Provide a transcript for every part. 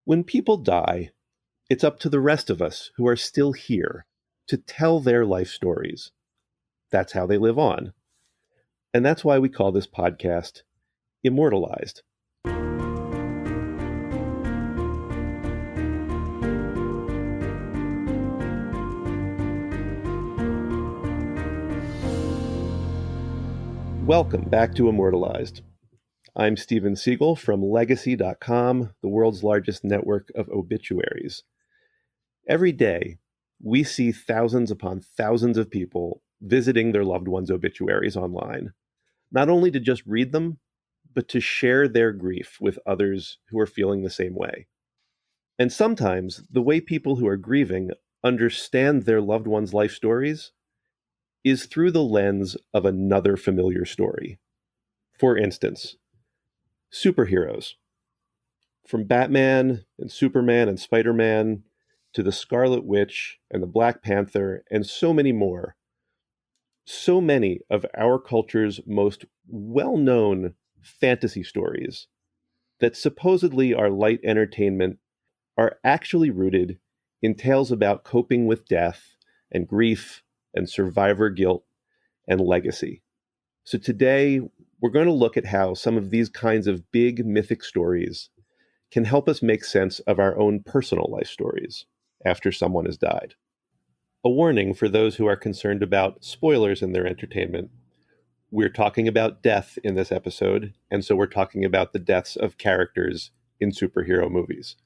When people die, it's up to the rest of us who are still here to tell their life stories. That's how they live on. And that's why we call this podcast Immortalized. Welcome back to Immortalized. I'm Steven Siegel from Legacy.com, the world's largest network of obituaries. Every day, we see thousands upon thousands of people visiting their loved ones' obituaries online, not only to just read them, but to share their grief with others who are feeling the same way. And sometimes, the way people who are grieving understand their loved ones' life stories is through the lens of another familiar story. For instance, superheroes. From Batman and Superman and Spider-Man to the Scarlet Witch and the Black Panther and so many more. So many of our culture's most well-known fantasy stories that supposedly are light entertainment are actually rooted in tales about coping with death and grief and survivor guilt and legacy. So today, we're going to look at how some of these kinds of big mythic stories can help us make sense of our own personal life stories after someone has died. A warning for those who are concerned about spoilers in their entertainment. We're talking about death in this episode, and so we're talking about the deaths of characters in superhero movies.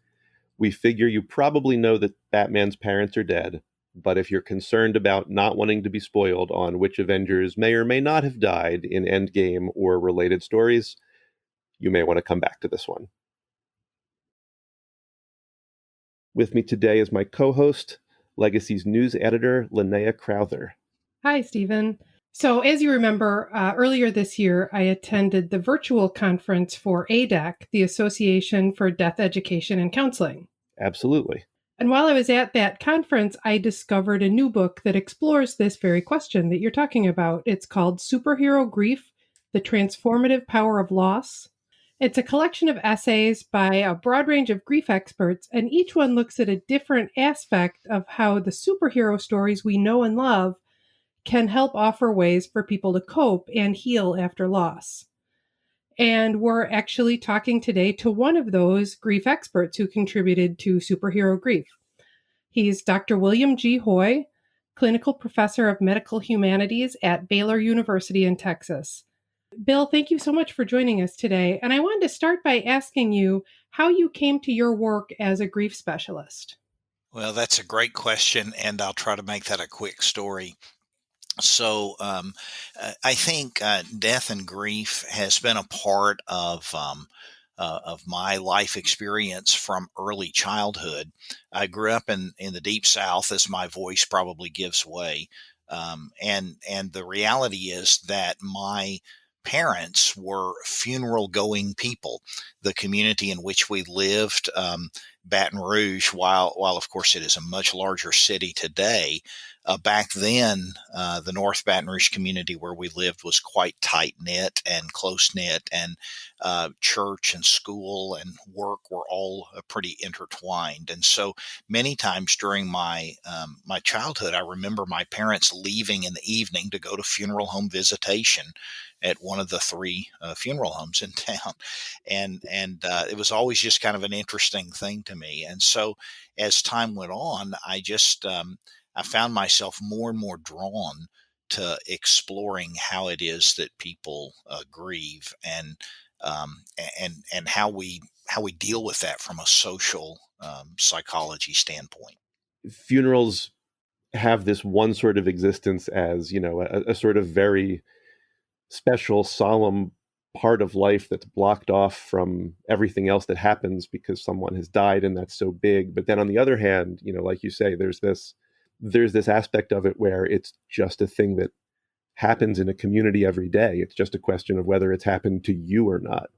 We figure you probably know that Batman's parents are dead, but if you're concerned about not wanting to be spoiled on which Avengers may or may not have died in Endgame or related stories, you may want to come back to this one. With me today is my co-host, Legacy's news editor, Linnea Crowther. Hi, Stephen. So as you remember, earlier this year, I attended the virtual conference for ADEC, the Association for Death Education and Counseling. Absolutely. And while I was at that conference, I discovered a new book that explores this very question that you're talking about. It's called Superhero Grief, The Transformative Power of Loss. It's a collection of essays by a broad range of grief experts, and each one looks at a different aspect of how the superhero stories we know and love can help offer ways for people to cope and heal after loss. And we're actually talking today to one of those grief experts who contributed to Superhero Grief. He's Dr. William G. Hoy, clinical professor of medical humanities at Baylor University in Texas. Bill, thank you so much for joining us today. And I wanted to start by asking you how you came to your work as a grief specialist. Well, that's a great question, and I'll try to make that a quick story. So I think death and grief has been a part of my life experience from early childhood. I grew up in the Deep South, as my voice probably gives way, and the reality is that my parents were funeral going people. The community in which we lived, Baton Rouge, while of course it is a much larger city today, back then, the North Baton Rouge community where we lived was quite tight knit and close knit, and church and school and work were all pretty intertwined. And so many times during my childhood, I remember my parents leaving in the evening to go to funeral home visitation at one of the three funeral homes in town, and it was always just kind of an interesting thing to me. And so as time went on, I found myself more and more drawn to exploring how it is that people grieve, and how we deal with that from a social psychology standpoint. Funerals have this one sort of existence as, a sort of very special, solemn part of life that's blocked off from everything else that happens because someone has died, and that's so big. But then on the other hand, like you say, there's this aspect of it where it's just a thing that happens in a community every day. It's just a question of whether it's happened to you or not.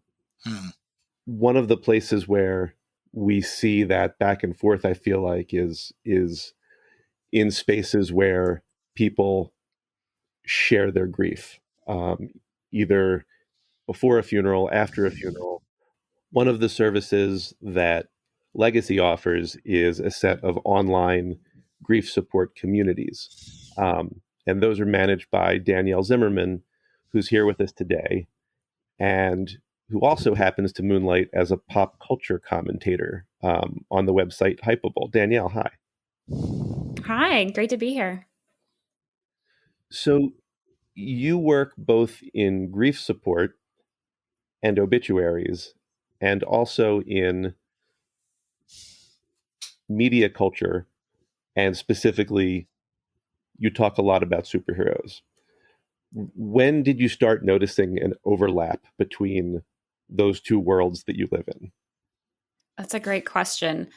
One of the places where we see that back and forth, I feel like, is in spaces where people share their grief, either before a funeral, after a funeral. One of the services that Legacy offers is a set of online grief support communities. And those are managed by Danielle Zimmerman, who's here with us today, and who also happens to moonlight as a pop culture commentator on the website Hypable. Danielle, hi. Hi, great to be here. So you work both in grief support and obituaries, and also in media culture, and specifically, you talk a lot about superheroes. When did you start noticing an overlap between those two worlds that you live in? That's a great question.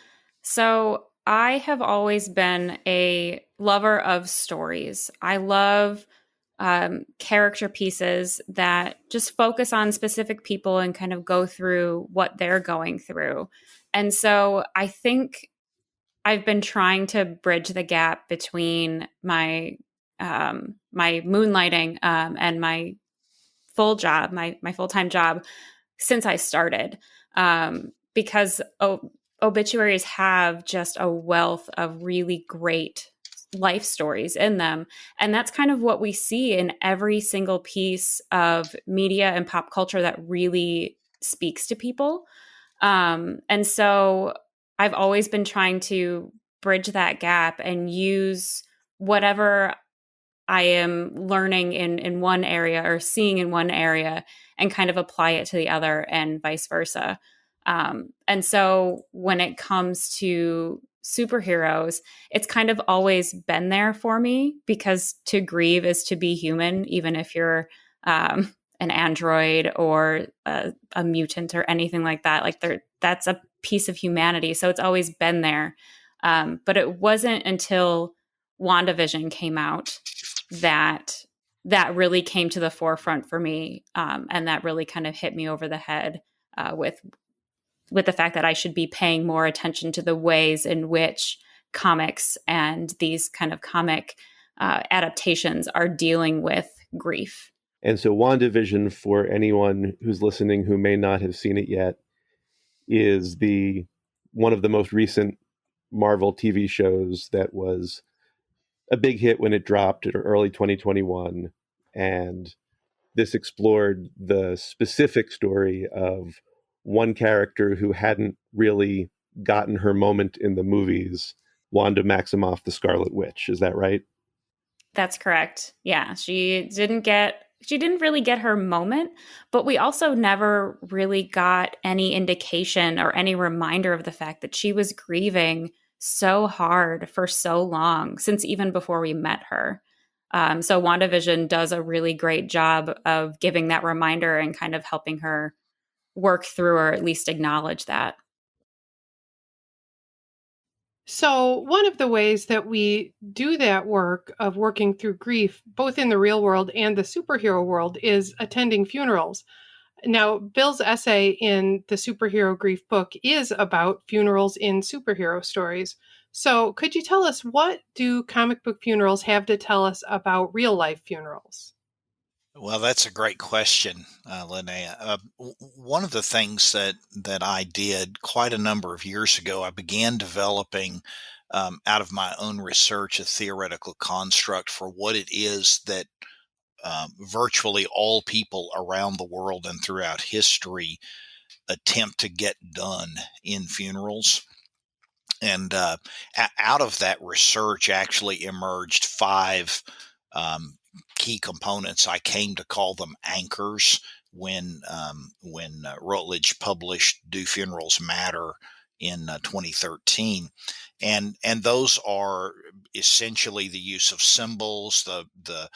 So, I have always been a lover of stories. I love character pieces that just focus on specific people and kind of go through what they're going through. And so, I think I've been trying to bridge the gap between my moonlighting and my full job, my full time job, since I started, because obituaries have just a wealth of really great life stories in them. And that's kind of what we see in every single piece of media and pop culture that really speaks to people. And so I've always been trying to bridge that gap and use whatever I am learning in one area or seeing in one area and kind of apply it to the other and vice versa. And so when it comes to superheroes, it's kind of always been there for me because to grieve is to be human, even if you're an android or a mutant or anything like that. Like that's a piece of humanity. So it's always been there. But it wasn't until WandaVision came out that really came to the forefront for me, and that really kind of hit me over the head with the fact that I should be paying more attention to the ways in which comics and these kind of comic adaptations are dealing with grief. And so WandaVision, for anyone who's listening who may not have seen it yet, is the one of the most recent Marvel TV shows that was a big hit when it dropped in early 2021. And this explored the specific story of one character who hadn't really gotten her moment in the movies, Wanda Maximoff, the Scarlet Witch. Is that right? That's correct. Yeah, she didn't really get her moment, but we also never really got any indication or any reminder of the fact that she was grieving so hard for so long, since even before we met her. So WandaVision does a really great job of giving that reminder and kind of helping her work through or at least acknowledge that. So, one of the ways that we do that work of working through grief, both in the real world and the superhero world, is attending funerals. Now, Bill's essay in the Superhero Grief book is about funerals in superhero stories. So, could you tell us, what do comic book funerals have to tell us about real life funerals? Well, that's a great question, Linnea. One of the things that I did quite a number of years ago, I began developing out of my own research a theoretical construct for what it is that virtually all people around the world and throughout history attempt to get done in funerals. And out of that research actually emerged five um, key components. I came to call them anchors when Rutledge published "Do Funerals Matter" in 2013, and those are essentially the use of symbols, the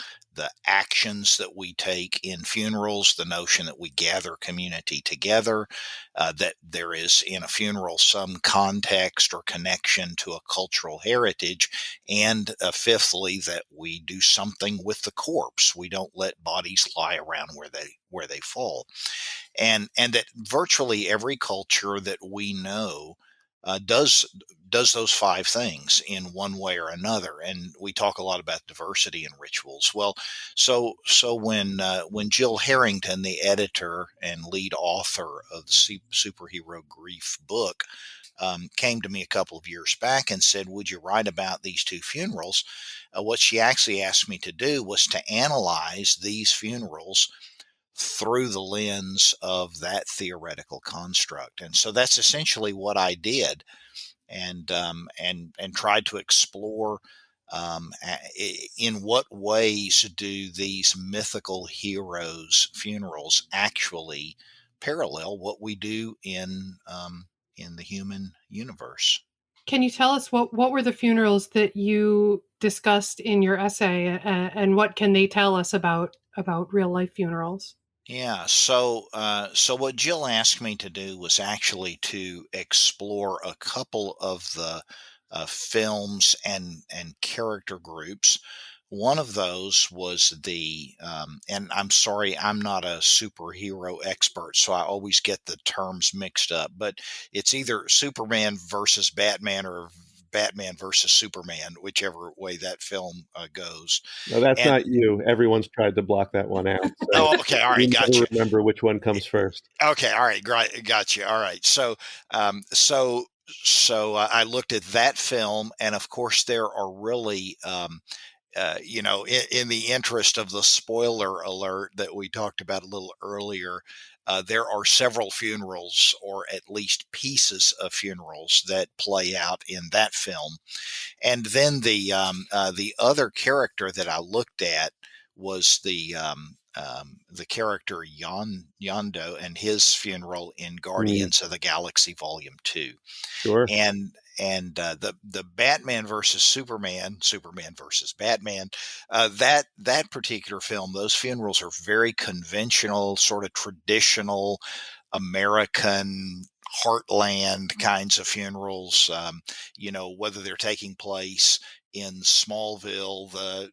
actions that we take in funerals, the notion that we gather community together, that there is in a funeral some context or connection to a cultural heritage, and fifthly, that we do something with the corpse. We don't let bodies lie around where they fall, and that virtually every culture that we know does those five things in one way or another. And we talk a lot about diversity in rituals. Well, so when Jill Harrington, the editor and lead author of the Superhero Grief book, came to me a couple of years back and said, would you write about these two funerals? What she actually asked me to do was to analyze these funerals through the lens of that theoretical construct. And so that's essentially what I did, and tried to explore in what ways do these mythical heroes' funerals actually parallel what we do in the human universe. Can you tell us what were the funerals that you discussed in your essay, and what can they tell us about real life funerals? Yeah, so what Jill asked me to do was actually to explore a couple of the films and character groups. One of those was and I'm sorry, I'm not a superhero expert, so I always get the terms mixed up, but it's either Superman versus Batman or Batman versus Superman, whichever way that film goes. No, that's And not you. Everyone's tried to block that one out. So oh, okay, all right, we never gotcha. remember which one comes first. Okay, all right, great, got you. All right, um, so I looked at that film, and of course, there are really, in the interest of the spoiler alert that we talked about a little earlier, there are several funerals, or at least pieces of funerals, that play out in that film. And then the other character that I looked at was the character Yondo and his funeral in Mm, Guardians of the Galaxy Volume 2. sure. And the Batman versus Superman, Superman versus Batman, that particular film, those funerals are very conventional, sort of traditional American heartland kinds of funerals. Whether they're taking place in Smallville,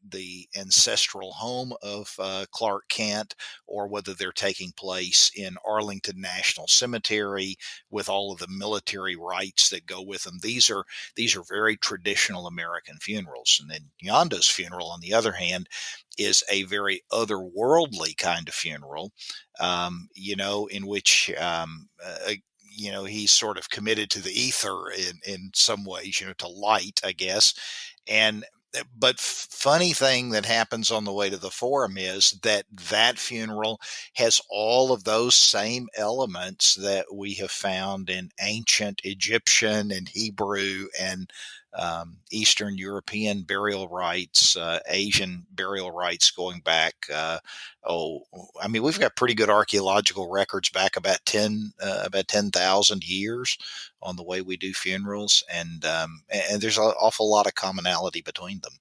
the ancestral home of Clark Kent, or whether they're taking place in Arlington National Cemetery with all of the military rites that go with them. These are very traditional American funerals. And then Yonda's funeral, on the other hand, is a very otherworldly kind of funeral, in which he's sort of committed to the ether in some ways, to light, I guess. And but funny thing that happens on the way to the forum is that funeral has all of those same elements that we have found in ancient Egyptian and Hebrew and Eastern European burial rites, Asian burial rites going back. I mean, we've got pretty good archaeological records back about 10,000 years on the way we do funerals, and there's an awful lot of commonality between them.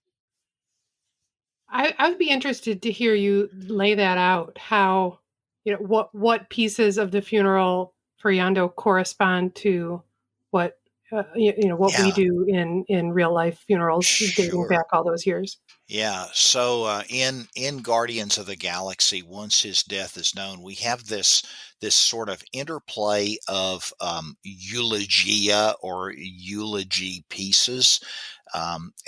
I would be interested to hear you lay that out. How, what pieces of the funeral for Yondo correspond to what what we Yeah, do in real life funerals dating sure. back all those years. Yeah. So in Guardians of the Galaxy, once his death is known, we have this sort of interplay of eulogia or eulogy pieces, and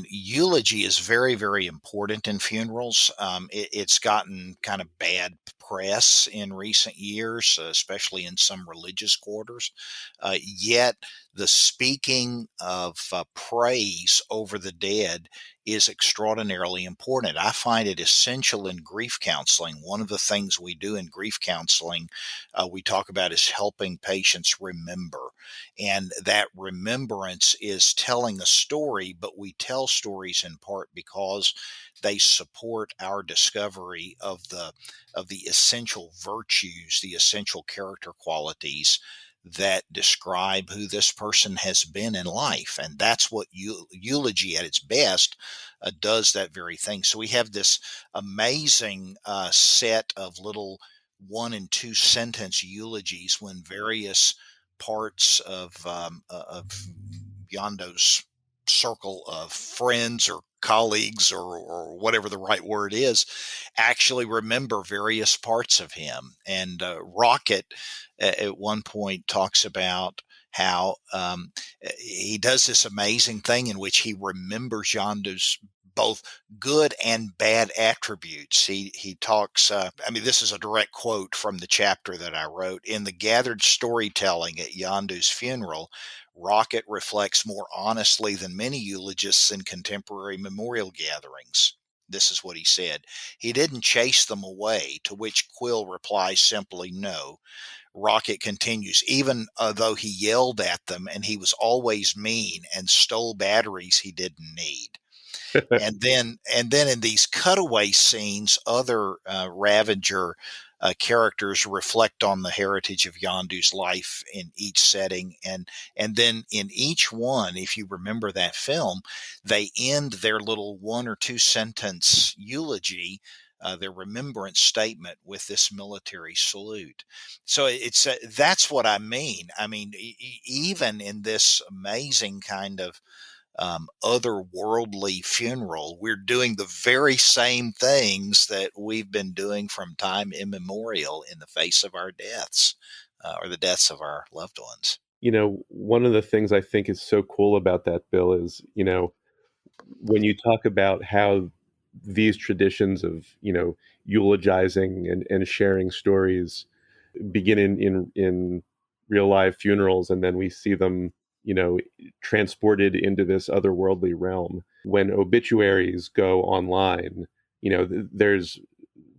eulogy is very, very important in funerals. It's gotten kind of bad press in recent years, especially in some religious quarters. Yet the speaking of praise over the dead is extraordinarily important. I find it essential in grief counseling. One of the things we do in grief counseling, we talk about, is helping patients remember. And that remembrance is telling a story, but we tell stories in part because they support our discovery of the essential virtues, the essential character qualities that describe who this person has been in life. And that's what eulogy at its best does, that very thing. So we have this amazing set of little 1 and 2 sentence eulogies when various parts of Yondo's circle of friends or colleagues, or whatever the right word is, actually remember various parts of him. And Rocket at one point talks about how he does this amazing thing in which he remembers Yondo's both good and bad attributes. He talks. This is a direct quote from the chapter that I wrote. In the gathered storytelling at Yondu's funeral, Rocket reflects more honestly than many eulogists in contemporary memorial gatherings. This is what he said. He didn't chase them away, to which Quill replies simply no. Rocket continues, even though he yelled at them and he was always mean and stole batteries he didn't need. And then in these cutaway scenes, other Ravager characters reflect on the heritage of Yondu's life in each setting, and then in each one, if you remember that film, they end their little 1 or 2 sentence eulogy, their remembrance statement, with this military salute. So it's that's what I mean. Even in this amazing kind of otherworldly funeral, we're doing the very same things that we've been doing from time immemorial in the face of our deaths, or the deaths of our loved ones. One of the things I think is so cool about that, Bill, is, when you talk about how these traditions of, eulogizing and sharing stories begin in real live funerals, and then we see them, transported into this otherworldly realm. When obituaries go online, there's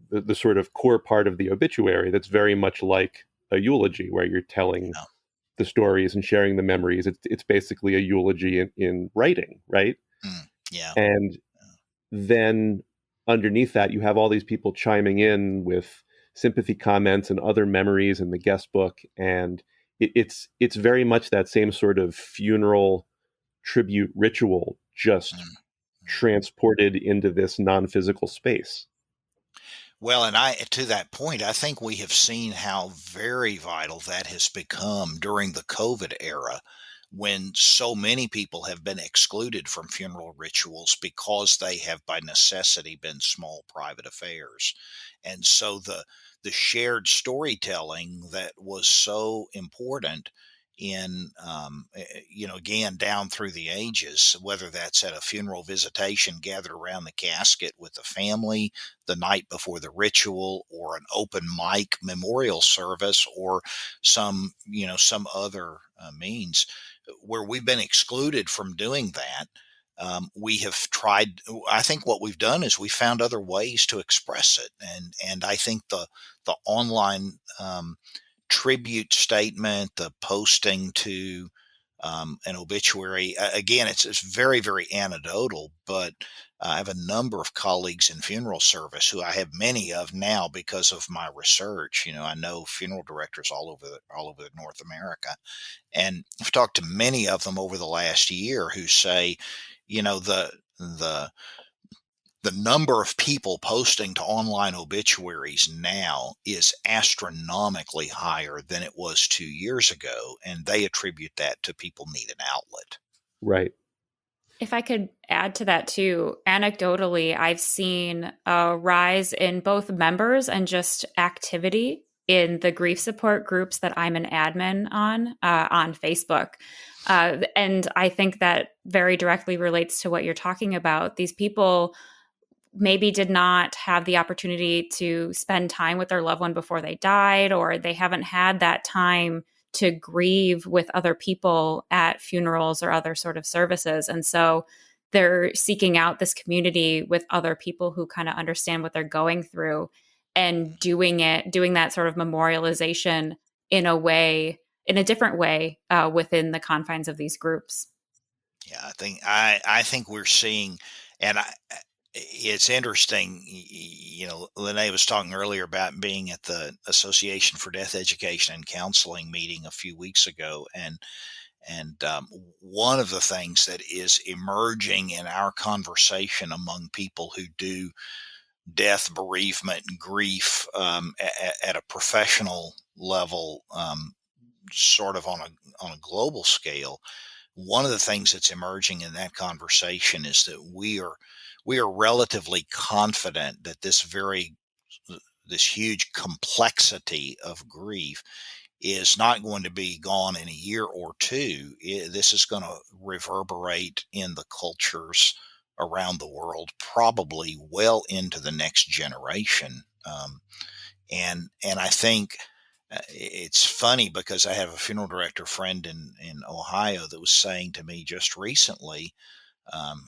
the sort of core part of the obituary that's very much like a eulogy, where you're telling Yeah. the stories and sharing the memories. It's basically a eulogy in writing, right? Yeah. And then underneath that, you have all these people chiming in with sympathy comments and other memories in the guest book, and it's very much that same sort of funeral tribute ritual, just transported into this non-physical space. Well, and to that point, I think we have seen how very vital that has become during the COVID era, when so many people have been excluded from funeral rituals because they have by necessity been small private affairs. And so the shared storytelling that was so important in again, down through the ages, whether that's at a funeral visitation gathered around the casket with the family the night before the ritual, or an open mic memorial service, or some other means where we've been excluded from doing that. We have tried. I think what we've done is we found other ways to express it, and I think the online tribute statement, the posting to an obituary. Again, it's very, very anecdotal, but I have a number of colleagues in funeral service who I have many of now because of my research. I know funeral directors all over North America, and I've talked to many of them over the last year who say, the the number of people posting to online obituaries now is astronomically higher than it was 2 years ago, and they attribute that to people need an outlet. Right. If I could add to that too, anecdotally, I've seen a rise in both members and just activity in the grief support groups that I'm an admin on Facebook. And I think that very directly relates to what you're talking about. These people maybe did not have the opportunity to spend time with their loved one before they died, or they haven't had that time to grieve with other people at funerals or other sort of services. And so they're seeking out this community with other people who kind of understand what they're going through, and doing that sort of memorialization in a different way within the confines of these groups. Yeah, I think we're seeing, and it's interesting. Lene was talking earlier about being at the Association for Death Education and Counseling meeting a few weeks ago, and one of the things that is emerging in our conversation among people who do death, bereavement, and grief at a professional level, sort of on a global scale. One of the things that's emerging in that conversation is that we are relatively confident that this huge complexity of grief is not going to be gone in a year or two. This is going to reverberate in the cultures around the world, probably well into the next generation. And I think it's funny because I have a funeral director friend in Ohio that was saying to me just recently.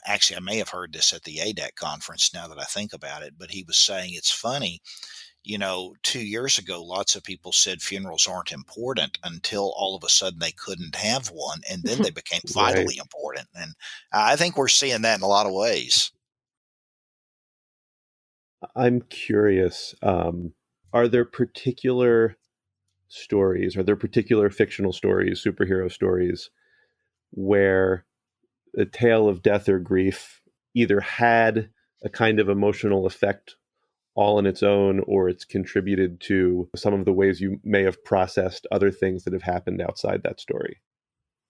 Actually, I may have heard this at the ADAC conference now that I think about it, but he was saying it's funny. 2 years ago, lots of people said funerals aren't important until all of a sudden they couldn't have one. And then they became Right. vitally important. And I think we're seeing that in a lot of ways. I'm curious, are there particular fictional stories, superhero stories, where the tale of death or grief either had a kind of emotional effect all on its own, or it's contributed to some of the ways you may have processed other things that have happened outside that story?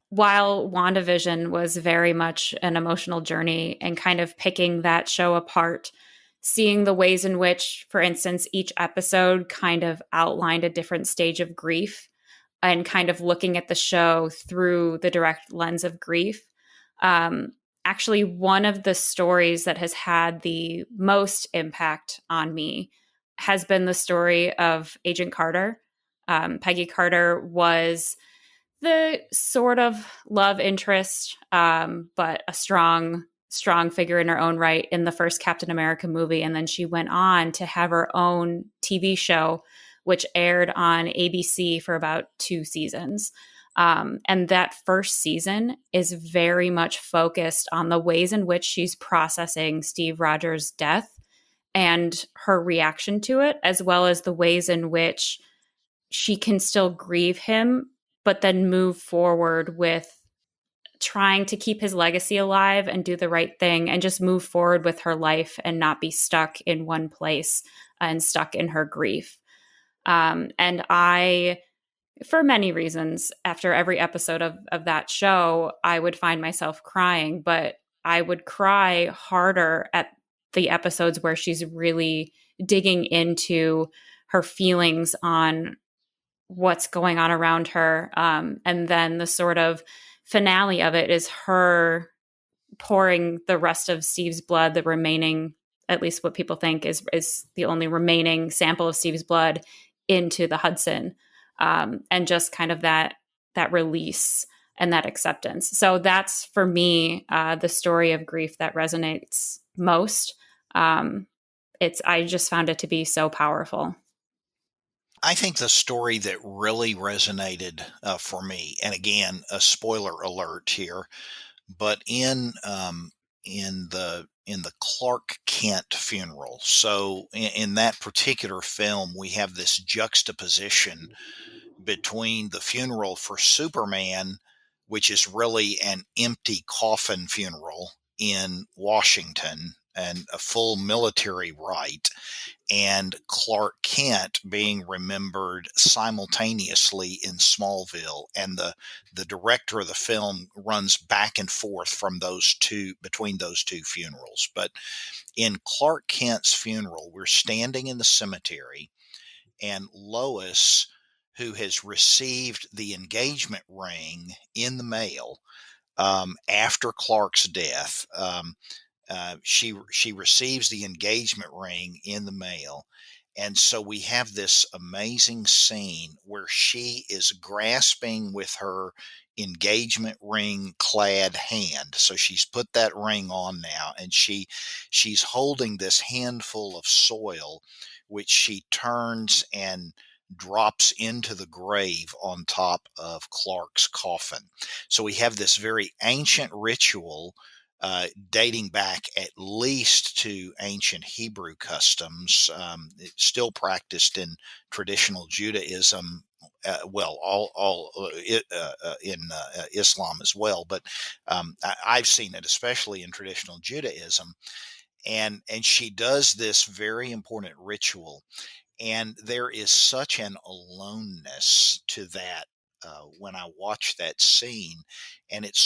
While WandaVision was very much an emotional journey and kind of picking that show apart, seeing the ways in which, for instance, each episode kind of outlined a different stage of grief and kind of looking at the show through the direct lens of grief. Um, Actually, one of the stories that has had the most impact on me has been the story of Agent Carter. Peggy Carter was the sort of love interest, but a strong figure in her own right in the first Captain America movie. And then she went on to have her own TV show, which aired on ABC for about 2 seasons. And that first season is very much focused on the ways in which she's processing Steve Rogers' death and her reaction to it, as well as the ways in which she can still grieve him, but then move forward with trying to keep his legacy alive and do the right thing and just move forward with her life and not be stuck in one place and stuck in her grief. And I, for many reasons, after every episode of that show, I would find myself crying, but I would cry harder at the episodes where she's really digging into her feelings on what's going on around her. And then the sort of finale of it is her pouring the rest of Steve's blood, the remaining, at least what people think is the only remaining sample of Steve's blood, into the Hudson, and just kind of that release and that acceptance. So that's for me the story of grief that resonates most. I just found it to be so powerful. I think the story that really resonated for me, and again, a spoiler alert here, but in the Clark Kent funeral. So in that particular film, we have this juxtaposition between the funeral for Superman, which is really an empty coffin funeral in Washington and a full military rite, and Clark Kent being remembered simultaneously in Smallville. And the director of the film runs back and forth from between those two funerals. But in Clark Kent's funeral, we're standing in the cemetery, and Lois, who has received the engagement ring in the mail after Clark's death, she receives the engagement ring in the mail. And so we have this amazing scene where she is grasping with her engagement ring clad hand. So she's put that ring on now, and she's holding this handful of soil, which she turns and drops into the grave on top of Clark's coffin. So we have this very ancient ritual dating back at least to ancient Hebrew customs. It's still practiced in traditional Judaism. In Islam as well, but I've seen it especially in traditional Judaism, and she does this very important ritual, and there is such an aloneness to that when I watched that scene. And it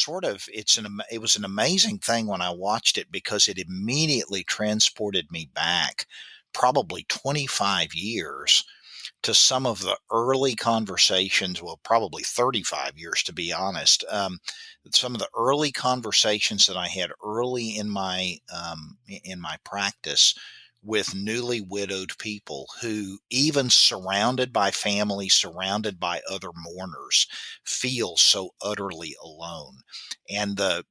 was an amazing thing when I watched it, because it immediately transported me back probably 25 years to some of the early conversations, well, probably 35 years to be honest. Some of the early conversations that I had early in my practice with newly widowed people who, even surrounded by family, surrounded by other mourners, feel so utterly alone. And the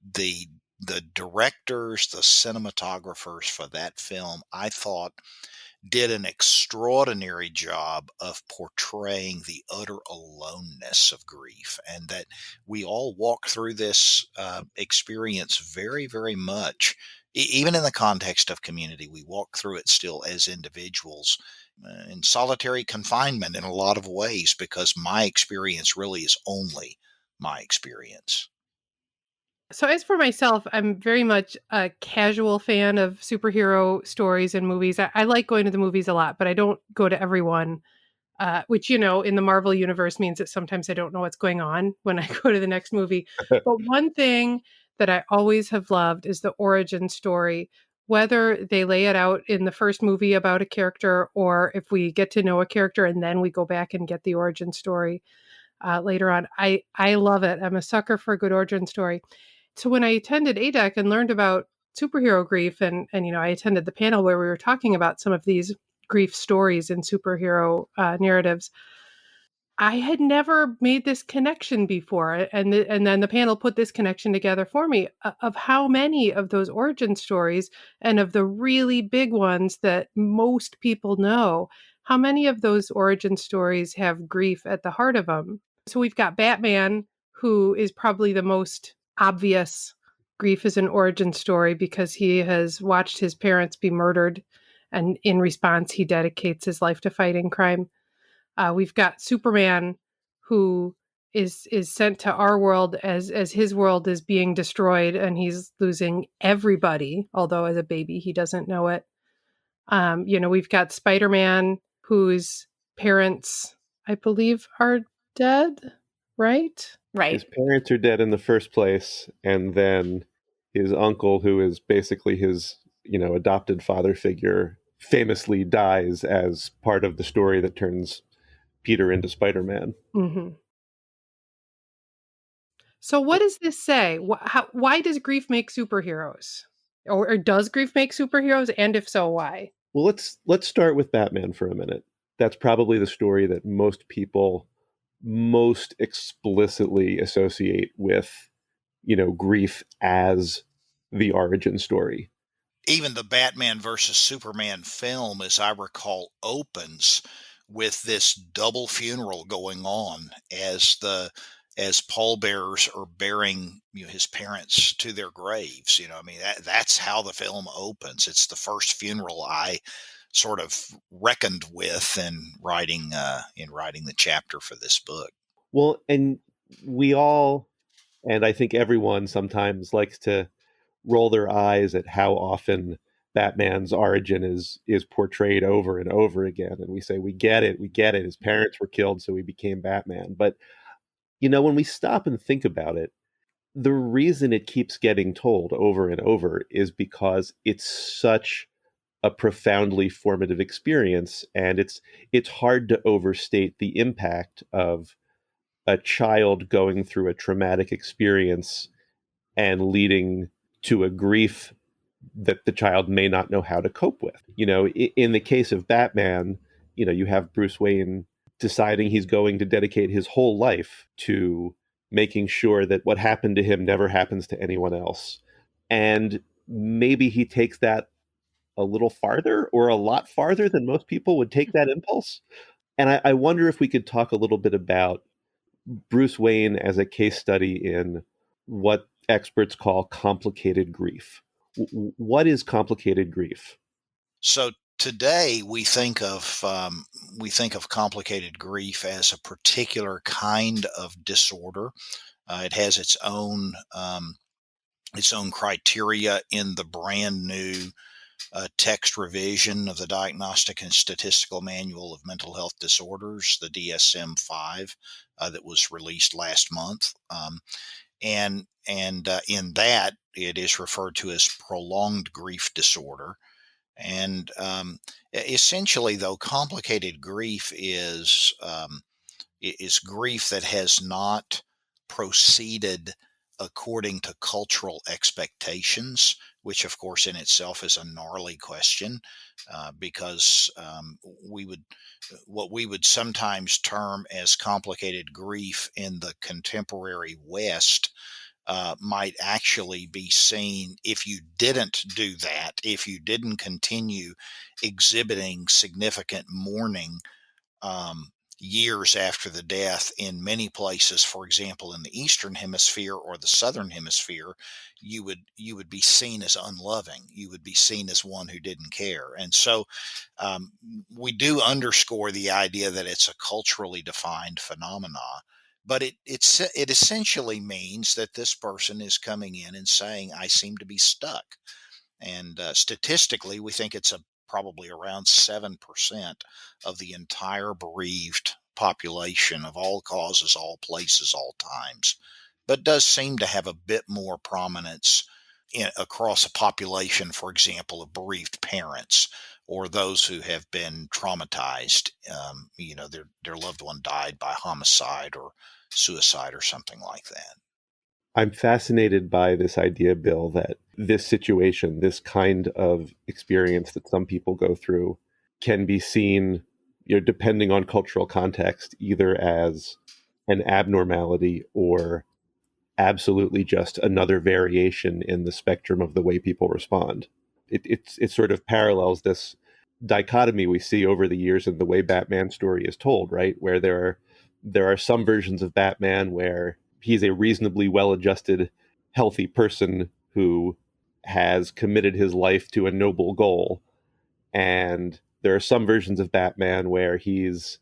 directors, the cinematographers for that film, I thought did an extraordinary job of portraying the utter aloneness of grief, and that we all walk through this experience very, very much. Even in the context of community, we walk through it still as individuals in solitary confinement in a lot of ways, because my experience really is only my experience. So, as for myself, I'm very much a casual fan of superhero stories and movies. I like going to the movies a lot, but I don't go to every one, which, in the Marvel universe means that sometimes I don't know what's going on when I go to the next movie. But one thing that I always have loved is the origin story, whether they lay it out in the first movie about a character or if we get to know a character and then we go back and get the origin story later on. I love it. I'm a sucker for a good origin story. So when I attended ADEC and learned about superhero grief, and I attended the panel where we were talking about some of these grief stories in superhero narratives, I had never made this connection before, and then the panel put this connection together for me of how many of those origin stories and of the really big ones that most people know, how many of those origin stories have grief at the heart of them. So we've got Batman, who is probably the most obvious grief as an origin story because he has watched his parents be murdered, and in response, he dedicates his life to fighting crime. We've got Superman, who is sent to our world as his world is being destroyed, and he's losing everybody. Although as a baby he doesn't know it. We've got Spider-Man, whose parents, I believe, are dead. Right? His Right. parents are dead in the first place, and then his uncle, who is basically his, adopted father figure, famously dies as part of the story that turns Peter into Spider-Man. Mm-hmm. So what does this say? Why does grief make superheroes? Or does grief make superheroes? And if so, why? Well, let's start with Batman for a minute. That's probably the story that most people most explicitly associate with, grief as the origin story. Even the Batman versus Superman film, as I recall, opens with this double funeral going on as pallbearers are bearing his parents to their graves. I mean, that's how the film opens. It's the first funeral I sort of reckoned with in writing the chapter for this book. Well, and we all, and I think everyone sometimes likes to roll their eyes at how often Batman's origin is portrayed over and over again. And we say, we get it, we get it. His parents were killed, so he became Batman. But, when we stop and think about it, the reason it keeps getting told over and over is because it's such a profoundly formative experience, and it's hard to overstate the impact of a child going through a traumatic experience and leading to a grief that the child may not know how to cope with. In the case of Batman, you have Bruce Wayne deciding he's going to dedicate his whole life to making sure that what happened to him never happens to anyone else. And maybe he takes that a little farther or a lot farther than most people would take that impulse. And I wonder if we could talk a little bit about Bruce Wayne as a case study in what experts call complicated grief. What is complicated grief? So today we think of complicated grief as a particular kind of disorder. It has its own criteria in the brand new text revision of the Diagnostic and Statistical Manual of Mental Health Disorders, the DSM-5, that was released last month. And in that, it is referred to as prolonged grief disorder. And essentially, though, complicated grief is grief that has not proceeded according to cultural expectations, which, of course, in itself is a gnarly question, because we would what we would sometimes term as complicated grief in the contemporary West might actually be seen if you didn't do that, if you didn't continue exhibiting significant mourning um, years after the death in many places. For example, in the Eastern Hemisphere or the Southern Hemisphere, you would be seen as unloving. You would be seen as one who didn't care. And so um, we do underscore the idea that it's a culturally defined phenomena. But it essentially means that this person is coming in and saying, "I seem to be stuck." And statistically, we think it's probably around 7% of the entire bereaved population of all causes, all places, all times, but does seem to have a bit more prominence across a population, for example, of bereaved parents or those who have been traumatized. Their loved one died by homicide or suicide or something like that. I'm fascinated by this idea, Bill, that this situation, this kind of experience that some people go through, can be seen, depending on cultural context, either as an abnormality or absolutely just another variation in the spectrum of the way people respond. It sort of parallels this dichotomy we see over the years in the way Batman story is told, right? Where there are some versions of Batman where he's a reasonably well-adjusted, healthy person who has committed his life to a noble goal, and there are some versions of Batman where he's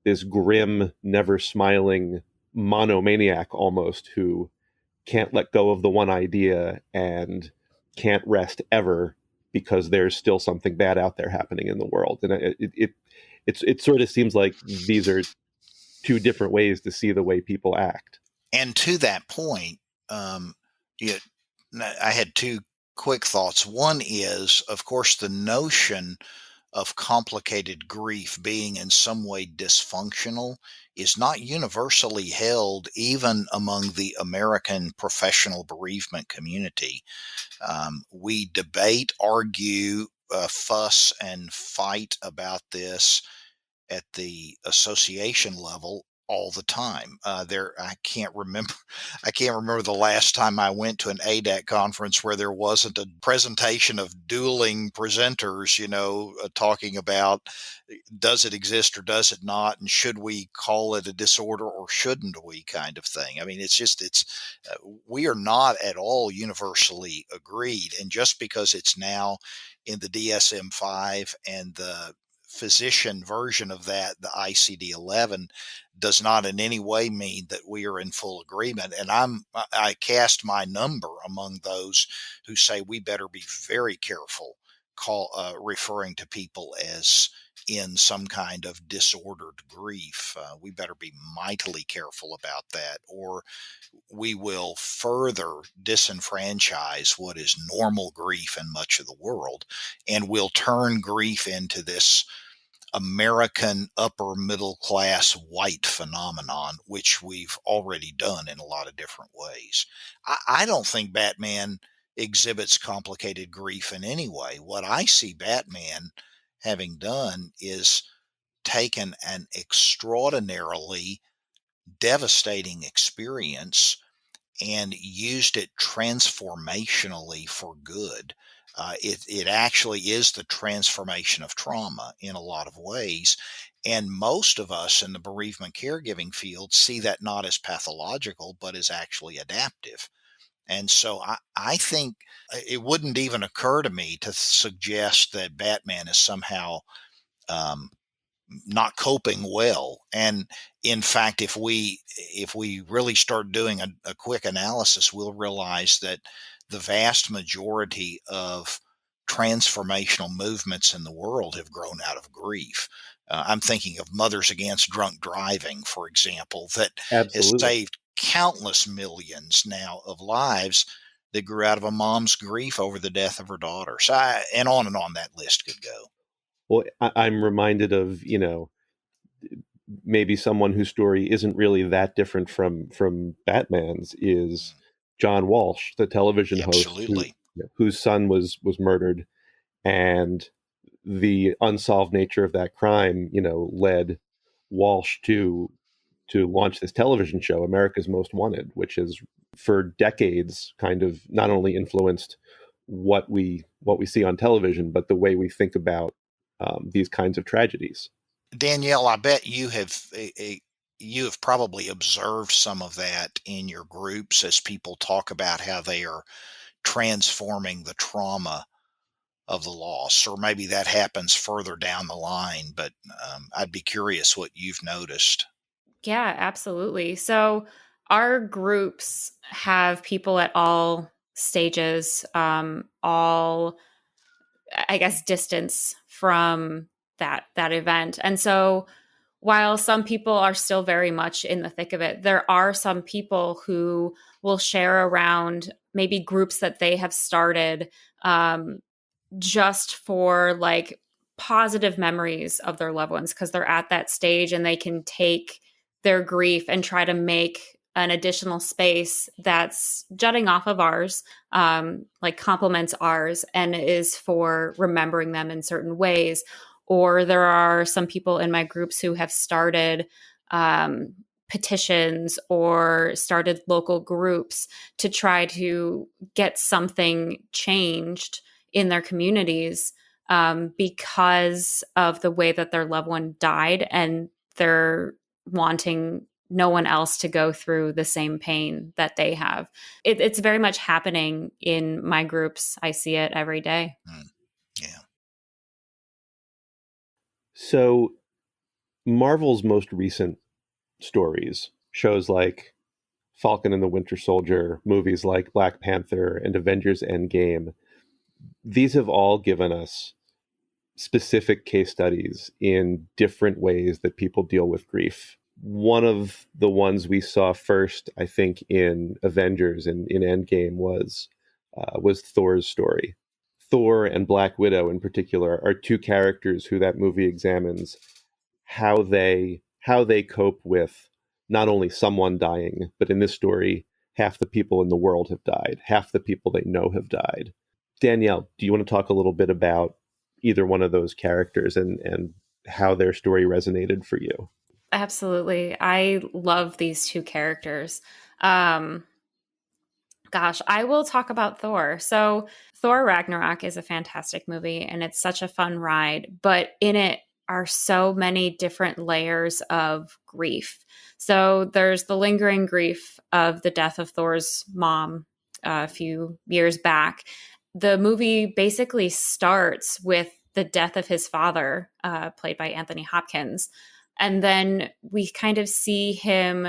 this grim, never smiling monomaniac almost who can't let go of the one idea and can't rest ever because there's still something bad out there happening in the world. And it sort of seems like these are two different ways to see the way people act. And to that point, um, you, I had two quick thoughts. One is, of course, the notion of complicated grief being in some way dysfunctional is not universally held, even among the American professional bereavement community. We debate, argue, fuss, and fight about this at the association level all the time. I can't remember. I can't remember the last time I went to an ADAC conference where there wasn't a presentation of dueling presenters, talking about does it exist or does it not, and should we call it a disorder or shouldn't we, kind of thing. I mean, we are not at all universally agreed, and just because it's now in the DSM-5 and the physician version of that, the ICD-11, does not in any way mean that we are in full agreement. And I cast my number among those who say we better be very careful referring to people as in some kind of disordered grief. We better be mightily careful about that, or we will further disenfranchise what is normal grief in much of the world, and we'll turn grief into this American upper middle class white phenomenon, which we've already done in a lot of different ways. I don't think Batman exhibits complicated grief in any way. What I see Batman having done is taken an extraordinarily devastating experience and used it transformationally for good. It actually is the transformation of trauma in a lot of ways. And most of us in the bereavement caregiving field see that not as pathological, but as actually adaptive. And so I think it wouldn't even occur to me to suggest that Batman is somehow um, not coping well. And in fact, if we really start doing a quick analysis, we'll realize that the vast majority of transformational movements in the world have grown out of grief. I'm thinking of Mothers Against Drunk Driving, for example, that has Absolutely. saved countless millions now of lives that grew out of a mom's grief over the death of her daughter. So, and on that list could go. Well, I'm reminded of, maybe someone whose story isn't really that different from Batman's is John Walsh, the television host whose son was murdered, and the unsolved nature of that crime, led Walsh to launch this television show, America's Most Wanted, which has for decades kind of not only influenced what we see on television, but the way we think about these kinds of tragedies. Danielle, I bet you have probably observed some of that in your groups as people talk about how they are transforming the trauma of the loss, or maybe that happens further down the line. But I'd be curious what you've noticed. Yeah, absolutely. So our groups have people at all stages, all, I guess, distance from that event. And so while some people are still very much in the thick of it, there are some people who will share around maybe groups that they have started, just for like positive memories of their loved ones, because they're at that stage and they can take their grief and try to make an additional space that's jutting off of ours, like complements ours and is for remembering them in certain ways. Or there are some people in my groups who have started petitions or started local groups to try to get something changed in their communities, because of the way that their loved one died, and they're wanting no one else to go through the same pain that they have. It's very much happening in my groups. I see it every day. Yeah. So Marvel's most recent stories, shows like Falcon and the Winter Soldier, movies like Black Panther and Avengers Endgame, these have all given us specific case studies in different ways that people deal with grief. One of the ones we saw first, I think, in Avengers and in Endgame was Thor's story. Thor and Black Widow, in particular, are two characters who that movie examines how they cope with not only someone dying, but in this story, half the people in the world have died, half the people they know have died. Danielle, do you want to talk a little bit about either one of those characters and how their story resonated for you? Absolutely. I love these two characters. Gosh, I will talk about Thor. So, Thor Ragnarok is a fantastic movie and it's such a fun ride, but in it are so many different layers of grief. So, there's the lingering grief of the death of Thor's mom a few years back. The movie basically starts with the death of his father, played by Anthony Hopkins. And then we kind of see him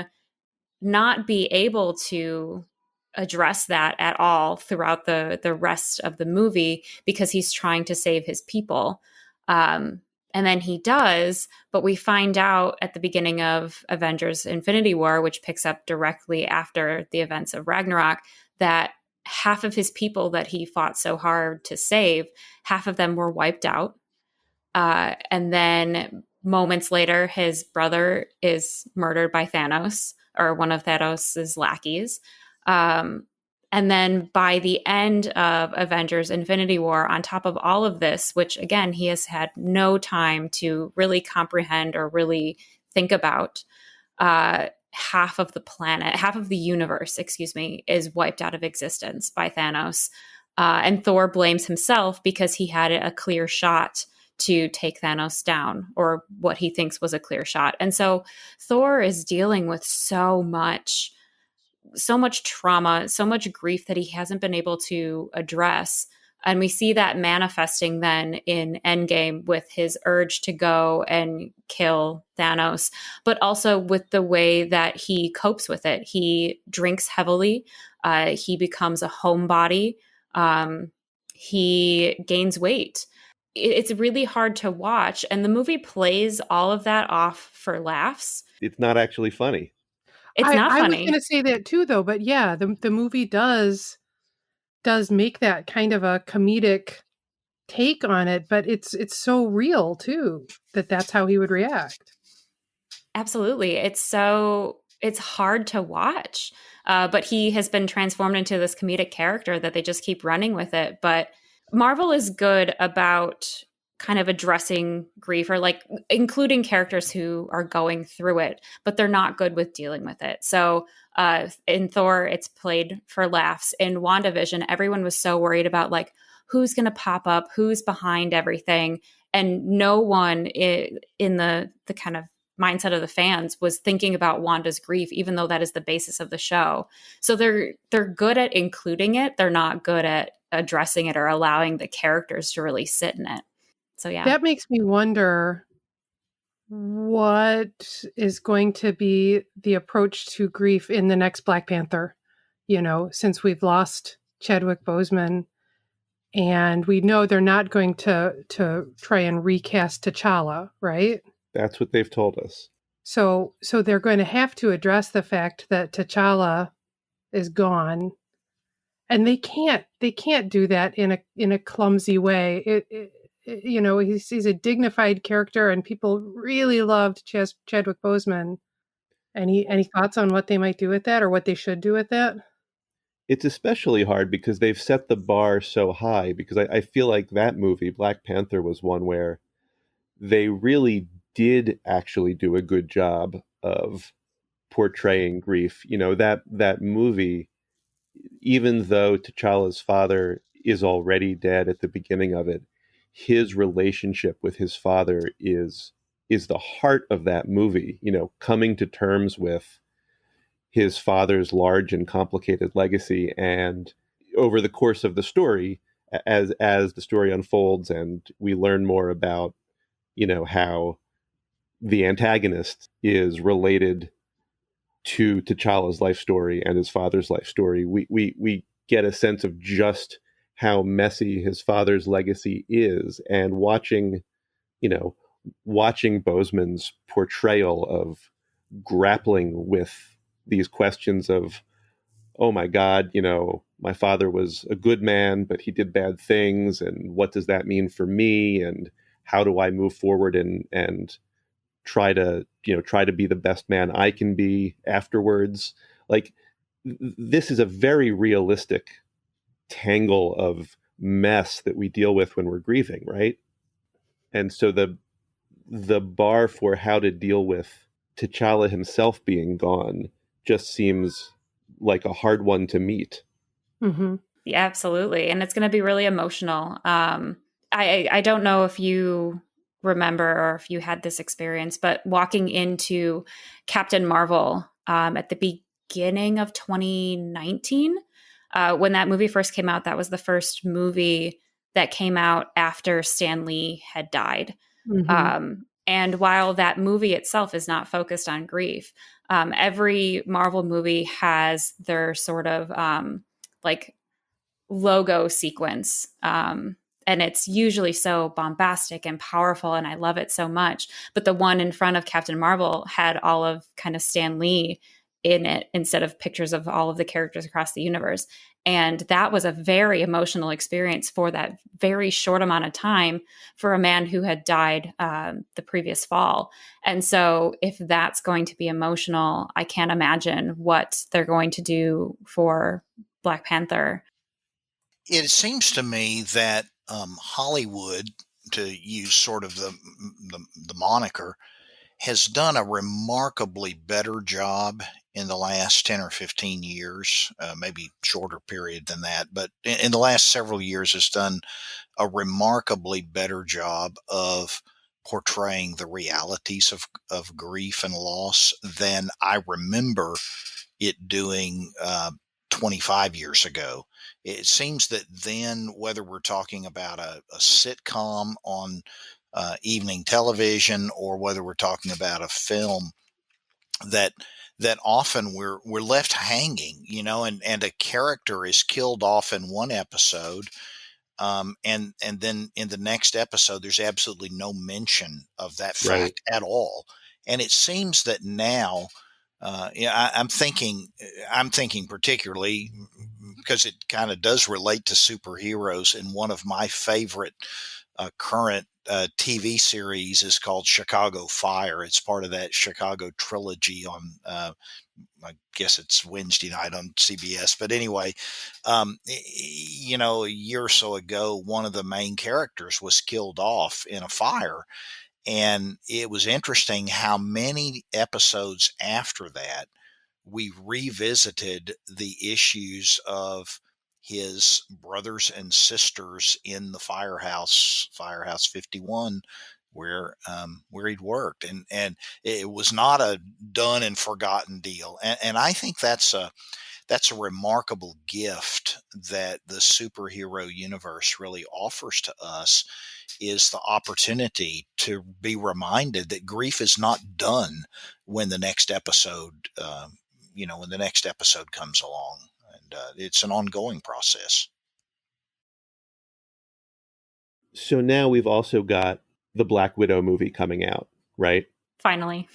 not be able to address that at all throughout the rest of the movie because he's trying to save his people. And then he does, but we find out at the beginning of Avengers Infinity War, which picks up directly after the events of Ragnarok, that half of his people that he fought so hard to save, half of them were wiped out. And then moments later, his brother is murdered by Thanos, or one of Thanos' lackeys. And then by the end of Avengers Infinity War, on top of all of this, which again, he has had no time to really comprehend or really think about, half of the planet, half of the universe, excuse me, is wiped out of existence by Thanos. And Thor blames himself because he had a clear shot to take Thanos down, or what he thinks was a clear shot. And so Thor is dealing with so much trauma, so much grief that he hasn't been able to address. And we see that manifesting then in Endgame with his urge to go and kill Thanos, but also with the way that he copes with it. He drinks heavily. He becomes a homebody. He gains weight. It's really hard to watch. And the movie plays all of that off for laughs. It's not actually funny. It's not funny. I was going to say that too, though. But yeah, the movie does does make that kind of a comedic take on it, but it's so real too that's how he would react. Absolutely. It's hard to watch. But he has been transformed into this comedic character that they just keep running with it. But Marvel is good about kind of addressing grief, or like including characters who are going through it, but they're not good with dealing with it. So in Thor, it's played for laughs. In WandaVision, everyone was so worried about like who's going to pop up, who's behind everything. And no one in the kind of mindset of the fans was thinking about Wanda's grief, even though that is the basis of the show. So they're good at including it. They're not good at addressing it or allowing the characters to really sit in it. So yeah. That makes me wonder what is going to be the approach to grief in the next Black Panther, since we've lost Chadwick Boseman, and we know they're not going to try and recast T'Challa, right? That's what they've told us. So they're going to have to address the fact that T'Challa is gone, and they can't do that in a clumsy way. He's a dignified character, and people really loved Chadwick Boseman. Any thoughts on what they might do with that, or what they should do with that? It's especially hard because they've set the bar so high, because I feel like that movie, Black Panther, was one where they really did actually do a good job of portraying grief. That movie, even though T'Challa's father is already dead at the beginning of it, his relationship with his father is the heart of that movie. Coming to terms with his father's large and complicated legacy, and over the course of the story, as the story unfolds and we learn more about how the antagonist is related to T'Challa's life story and his father's life story, we get a sense of just how messy his father's legacy is. And watching Boseman's portrayal of grappling with these questions of, oh my God, my father was a good man, but he did bad things, and what does that mean for me, and how do I move forward and try to be the best man I can be afterwards. Like, this is a very realistic tangle of mess that we deal with when we're grieving, right? And so the bar for how to deal with T'Challa himself being gone just seems like a hard one to meet. Mm-hmm. Yeah, absolutely. And it's going to be really emotional. I don't know if you remember or if you had this experience, but walking into Captain Marvel at the beginning of 2019, when that movie first came out, that was the first movie that came out after Stan Lee had died. Mm-hmm. And while that movie itself is not focused on grief, every Marvel movie has their sort of like logo sequence. And it's usually so bombastic and powerful, and I love it so much. But the one in front of Captain Marvel had all of kind of Stan Lee in it instead of pictures of all of the characters across the universe. And that was a very emotional experience for that very short amount of time for a man who had died the previous fall. And so if that's going to be emotional, I can't imagine what they're going to do for Black Panther. It seems to me that Hollywood, to use sort of the moniker, has done a remarkably better job in the last 10 or 15 years, maybe shorter period than that, but in the last several years has done a remarkably better job of portraying the realities of grief and loss than I remember it doing 25 years ago. It seems that then, whether we're talking about a sitcom on evening television or whether we're talking about a film, that often we're left hanging, and a character is killed off in one episode, and then in the next episode there's absolutely no mention of that fact at all. And it seems that now, I'm thinking particularly because it kind of does relate to superheroes. And one of my favorite current TV series is called Chicago Fire. It's part of that Chicago trilogy on, I guess it's Wednesday night on CBS. But anyway, a year or so ago, one of the main characters was killed off in a fire. And it was interesting how many episodes after that we revisited the issues of his brothers and sisters in the Firehouse 51, where he'd worked, and it was not a done and forgotten deal. And I think that's a remarkable gift that the superhero universe really offers to us, is the opportunity to be reminded that grief is not done when the next episode, when the next episode comes along, and it's an ongoing process. So now we've also got the Black Widow movie coming out, right? Finally.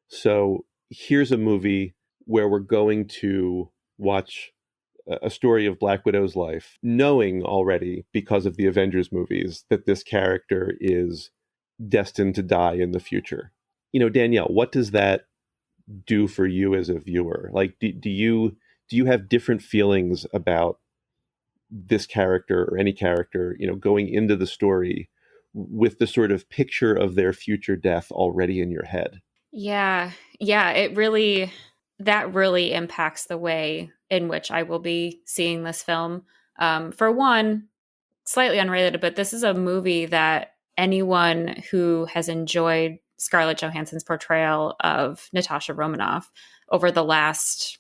So here's a movie where we're going to watch a story of Black Widow's life, knowing already, because of the Avengers movies, that this character is destined to die in the future. Danielle, what does that do for you as a viewer? Like, do you have different feelings about this character or any character, going into the story with the sort of picture of their future death already in your head? Yeah, that really impacts the way in which I will be seeing this film. For one, slightly unrelated, but this is a movie that anyone who has enjoyed Scarlett Johansson's portrayal of Natasha Romanoff over the last,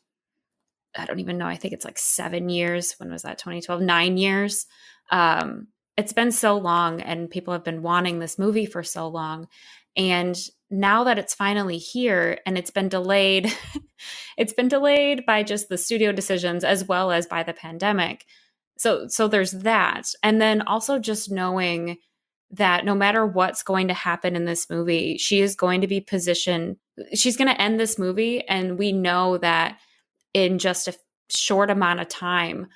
I don't even know, I think it's like 7 years. When was that? 2012, 9 years. It's been so long, and people have been wanting this movie for so long. And now that it's finally here, and it's been delayed, it's been delayed by just the studio decisions as well as by the pandemic. So there's that. And then also just knowing that no matter what's going to happen in this movie, she is going to be positioned, she's going to end this movie. And we know that in just a short amount of time,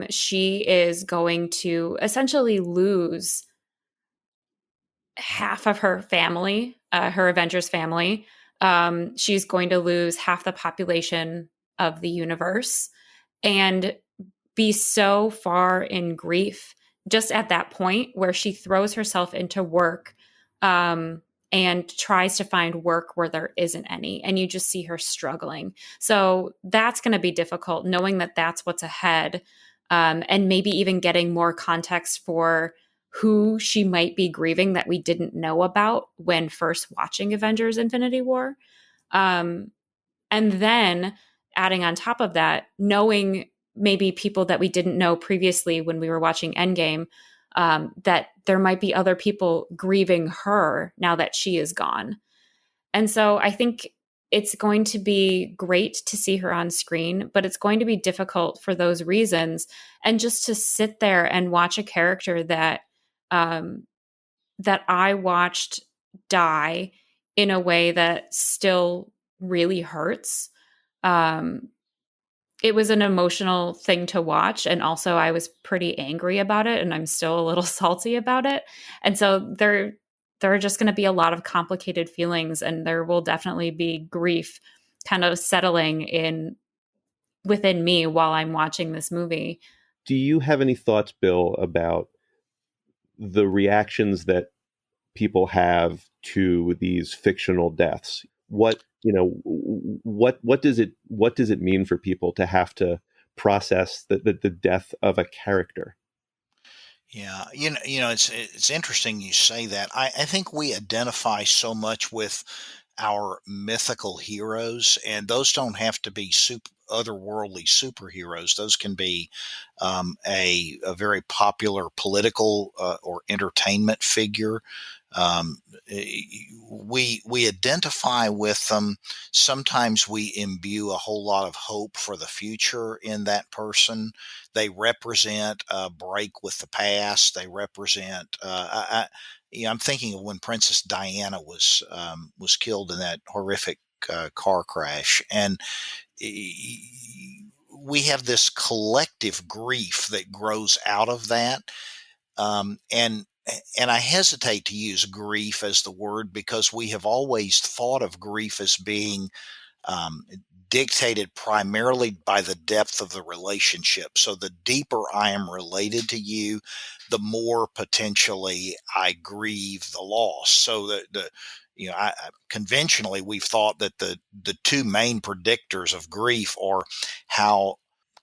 she is going to essentially lose half of her family, her Avengers family. She's going to lose half the population of the universe and be so far in grief just at that point where she throws herself into work, and tries to find work where there isn't any. And you just see her struggling. So that's going to be difficult, knowing that that's what's ahead, and maybe even getting more context for who she might be grieving that we didn't know about when first watching Avengers Infinity War. And then adding on top of that, knowing maybe people that we didn't know previously when we were watching Endgame, that there might be other people grieving her now that she is gone. And so I think it's going to be great to see her on screen, but it's going to be difficult for those reasons. And just to sit there and watch a character that that I watched die in a way that still really hurts. It was an emotional thing to watch. And also I was pretty angry about it, and I'm still a little salty about it. And so there are just going to be a lot of complicated feelings, and there will definitely be grief kind of settling in within me while I'm watching this movie. Do you have any thoughts, Bill, about the reactions that people have to these fictional deaths? What does it mean for people to have to process the death of a character? Yeah, it's interesting you say that. I think we identify so much with our mythical heroes, and those don't have to be otherworldly superheroes. Those can be a very popular political or entertainment figure. We identify with them. Sometimes we imbue a whole lot of hope for the future in that person. They represent a break with the past. They represent. I'm thinking of when Princess Diana was killed in that horrific car crash, and we have this collective grief that grows out of that. And I hesitate to use grief as the word, because we have always thought of grief as being um, dictated primarily by the depth of the relationship. So the deeper I am related to you, the more potentially I grieve the loss. So conventionally we've thought that the two main predictors of grief are how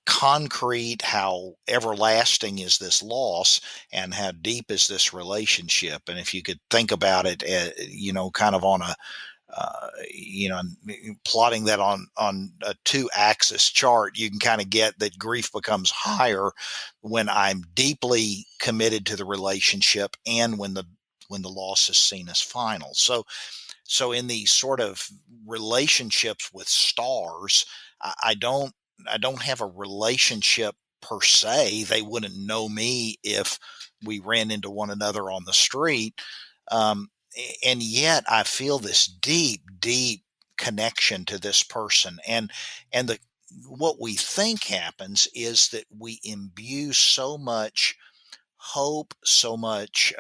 concrete, how everlasting is this loss, and how deep is this relationship. And if you could think about it, kind of on a plotting that on a 2-axis chart, you can kind of get that grief becomes higher when I'm deeply committed to the relationship and when the loss is seen as final. So in these sort of relationships with stars, I don't have a relationship per se. They wouldn't know me if we ran into one another on the street. And yet I feel this deep, deep connection to this person. And what we think happens is that we imbue so much hope, so much,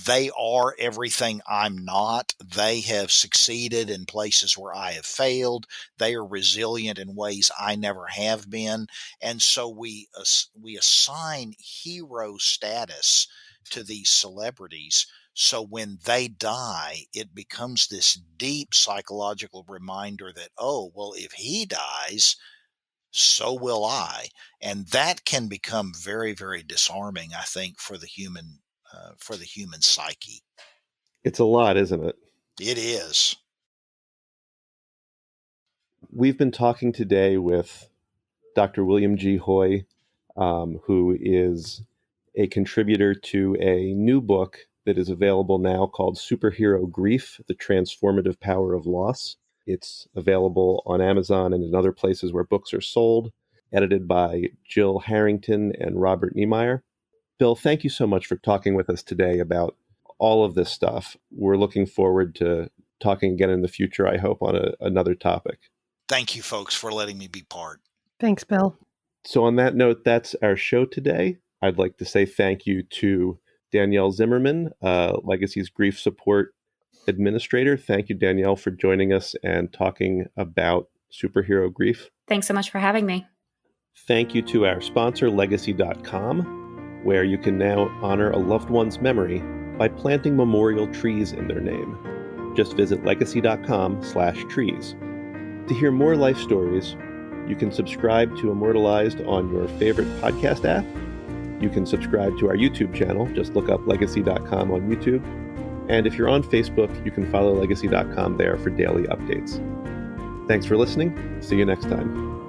they are everything I'm not. They have succeeded in places where I have failed. They are resilient in ways I never have been. And so we assign hero status to these celebrities. So when they die, it becomes this deep psychological reminder that, oh, well, if he dies, so will I. And that can become very, very disarming, I think, for the human psyche. It's a lot, isn't it? It is. We've been talking today with Dr. William G. Hoy, who is a contributor to a new book that is available now called Superhero Grief, The Transformative Power of Loss. It's available on Amazon and in other places where books are sold, edited by Jill Harrington and Robert Niemeyer. Bill, thank you so much for talking with us today about all of this stuff. We're looking forward to talking again in the future, I hope, on another topic. Thank you, folks, for letting me be part. Thanks, Bill. So on that note, that's our show today. I'd like to say thank you to Danielle Zimmerman, Legacy's Grief Support Administrator. Thank you, Danielle, for joining us and talking about superhero grief. Thanks so much for having me. Thank you to our sponsor, Legacy.com, where you can now honor a loved one's memory by planting memorial trees in their name. Just visit Legacy.com/trees. To hear more life stories, you can subscribe to Immortalized on your favorite podcast app. You can subscribe to our YouTube channel. Just look up Legacy.com on YouTube. And if you're on Facebook, you can follow Legacy.com there for daily updates. Thanks for listening. See you next time.